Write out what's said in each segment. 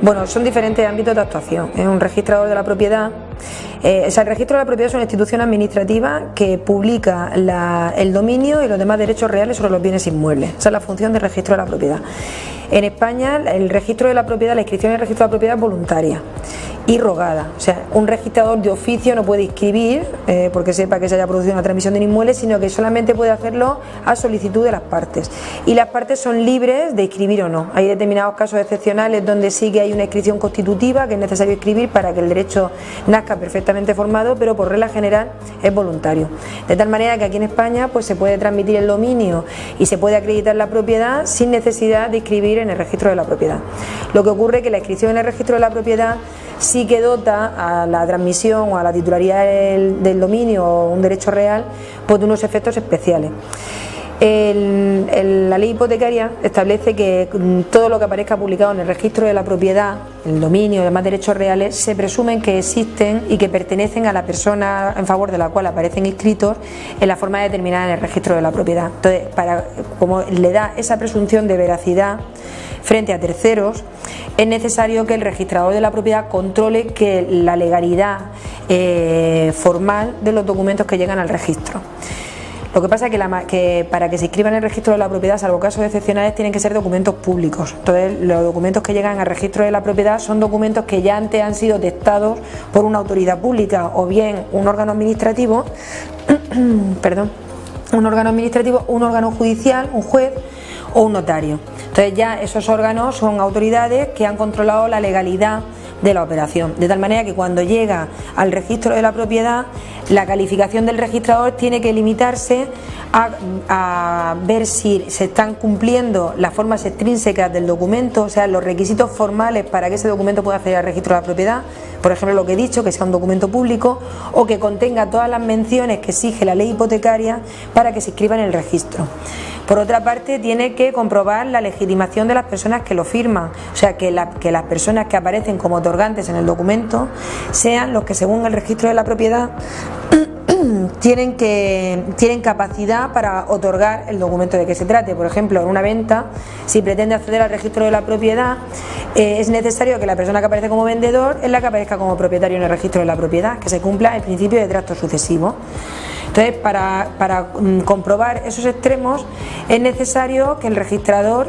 Bueno, son diferentes ámbitos de actuación. Es un registrador de la propiedad. El registro de la propiedad es una institución administrativa que publica el dominio y los demás derechos reales sobre los bienes inmuebles. Esa es la función del registro de la propiedad. En España, el registro de la propiedad, la inscripción en el registro de la propiedad es voluntaria y rogada. O sea, un registrador de oficio no puede inscribir porque sepa que se haya producido una transmisión de un inmueble, sino que solamente puede hacerlo a solicitud de las partes. Y las partes son libres de inscribir o no. Hay determinados casos excepcionales donde sí que hay una inscripción constitutiva que es necesario inscribir para que el derecho nazca perfectamente formado, pero por regla general es voluntario. De tal manera que aquí en España pues se puede transmitir el dominio y se puede acreditar la propiedad sin necesidad de inscribir en el registro de la propiedad. Lo que ocurre es que la inscripción en el registro de la propiedad sí que dota a la transmisión o a la titularidad del dominio o un derecho real pues de unos efectos especiales. La ley hipotecaria establece que todo lo que aparezca publicado en el registro de la propiedad, el dominio y demás derechos reales, se presumen que existen y que pertenecen a la persona en favor de la cual aparecen inscritos en la forma determinada en el registro de la propiedad. Entonces, como le da esa presunción de veracidad frente a terceros, es necesario que el registrador de la propiedad controle que la legalidad formal de los documentos que llegan al registro. Lo que pasa es que para que se inscriban en el registro de la propiedad, salvo casos excepcionales, tienen que ser documentos públicos. Entonces, los documentos que llegan al registro de la propiedad son documentos que ya antes han sido testados por una autoridad pública o bien un órgano administrativo, un órgano judicial, un juez o un notario. Entonces ya esos órganos son autoridades que han controlado la legalidad de la operación, de tal manera que cuando llega al registro de la propiedad, la calificación del registrador tiene que limitarse a ver si se están cumpliendo las formas extrínsecas del documento, o sea, los requisitos formales para que ese documento pueda acceder al registro de la propiedad, por ejemplo lo que he dicho, que sea un documento público o que contenga todas las menciones que exige la ley hipotecaria para que se inscriba en el registro. Por otra parte, tiene que comprobar la legitimación de las personas que lo firman, o sea, que las personas que aparecen como otorgantes en el documento sean los que, según el registro de la propiedad, tienen capacidad para otorgar el documento de que se trate. Por ejemplo, en una venta, si pretende acceder al registro de la propiedad, es necesario que la persona que aparece como vendedor es la que aparezca como propietario en el registro de la propiedad, que se cumpla el principio de tracto sucesivo. Entonces, para comprobar esos extremos es necesario que el registrador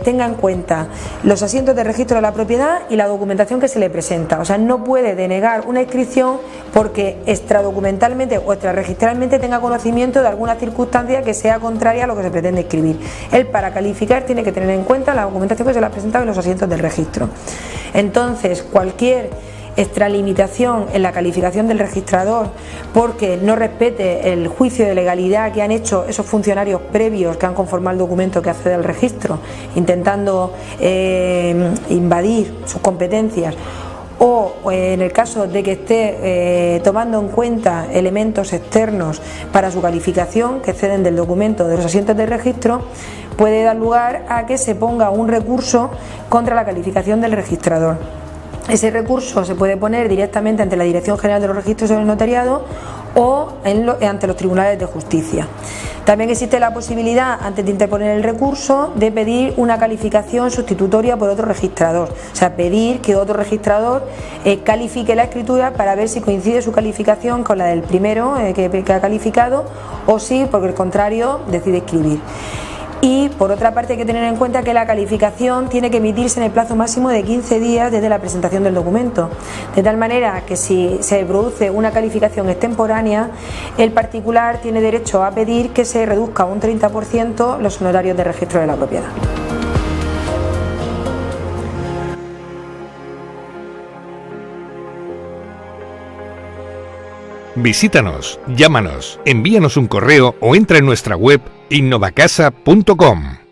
tenga en cuenta los asientos de registro de la propiedad y la documentación que se le presenta. O sea, no puede denegar una inscripción porque extradocumentalmente o extrarregistralmente tenga conocimiento de alguna circunstancia que sea contraria a lo que se pretende inscribir. Él, para calificar, tiene que tener en cuenta la documentación que se le ha presentado en los asientos del registro. Entonces, cualquier extralimitación en la calificación del registrador porque no respete el juicio de legalidad que han hecho esos funcionarios previos que han conformado el documento que accede al registro, intentando invadir sus competencias, o en el caso de que esté tomando en cuenta elementos externos para su calificación que exceden del documento de los asientos de registro, puede dar lugar a que se ponga un recurso contra la calificación del registrador. Ese recurso se puede poner directamente ante la Dirección General de los Registros del Notariado o ante los tribunales de justicia. También existe la posibilidad, antes de interponer el recurso, de pedir una calificación sustitutoria por otro registrador, o sea, pedir que otro registrador califique la escritura para ver si coincide su calificación con la del primero que ha calificado, o si, por el contrario, decide escribir. Y por otra parte hay que tener en cuenta que la calificación tiene que emitirse en el plazo máximo de 15 días desde la presentación del documento, de tal manera que si se produce una calificación extemporánea, el particular tiene derecho a pedir que se reduzca un 30% los honorarios de registro de la propiedad. Visítanos, llámanos, envíanos un correo o entra en nuestra web innovacasa.com.